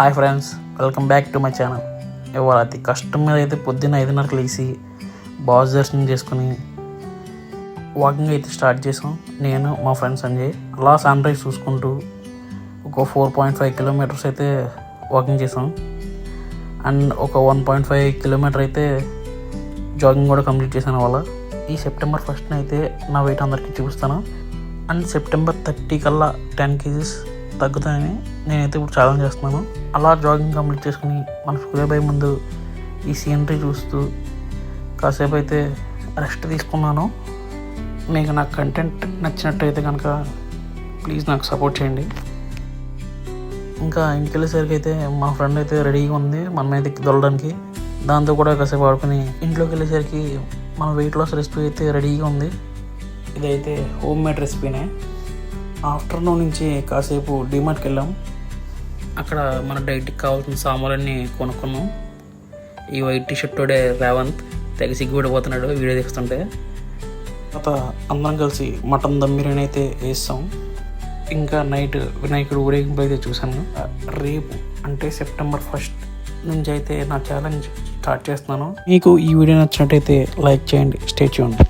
Hi friends, welcome back to my channel. ఇవాళ అతి కష్టం మీద అయితే పొద్దున్న 5:30కి లేచి బాస్ దర్శనం చేసుకుని వాకింగ్ అయితే స్టార్ట్ చేసాం. నేను మా ఫ్రెండ్ సంజయ్ అలా సన్ రైజ్ చూసుకుంటూ ఒక 4.5 కిలోమీటర్స్ అయితే వాకింగ్ చేసాం. అండ్ ఒక 1.5 కిలోమీటర్ అయితే జాగింగ్ కూడా కంప్లీట్ చేశాను. వాళ్ళ ఈ సెప్టెంబర్ 1st అయితే నా వెయిట్ అందరికీ చూపిస్తాను. అండ్ సెప్టెంబర్ 30 కల్లా 10 kgs తగ్గుతాయని నేనైతే ఇప్పుడు ఛాలెంజ్ చేస్తున్నాను. అలా జాగింగ్ కంప్లీట్ చేసుకుని మన సూర్యాబాయి ముందు ఈ సీనరీ చూస్తూ కాసేపు అయితే రెస్ట్ తీసుకున్నాను. మీకు నా కంటెంట్ నచ్చినట్టయితే కనుక ప్లీజ్ నాకు సపోర్ట్ చేయండి. ఇంకా ఇంటికి వెళ్ళేసరికి అయితే మా ఫ్రెండ్ అయితే రెడీగా ఉంది మన మీద దొల్లడానికి. దాంతో కూడా కాసేపు ఆడుకుని ఇంట్లోకి వెళ్ళేసరికి మన వెయిట్ లాస్ రెసిపీ అయితే రెడీగా ఉంది. ఇదైతే హోమ్ మేడ్ రెసిపీనే. ఆఫ్టర్నూన్ నుంచి కాసేపు డిమార్ట్కి వెళ్ళాం. అక్కడ మన డైట్కి కావాల్సిన సామాన్లన్నీ కొనుక్కున్నాం. ఈ వైట్ టీషర్ట్ తోడే రేవంత్ తెగ సిగ్గుపడిపోతున్నాడు వీడియో తీస్తుంటే. తర్వాత అందరం కలిసి మటన్ దమ్ బిర్యానీ అయితే వేస్తాం. ఇంకా నైట్ వినాయకుడు ఊరేగింపు అయితే చూసాను. రేపు అంటే సెప్టెంబర్ 1st నుంచి అయితే నా ఛాలెంజ్ స్టార్ట్ చేస్తున్నాను. మీకు ఈ వీడియో నచ్చినట్టయితే లైక్ చేయండి. Stay tuned.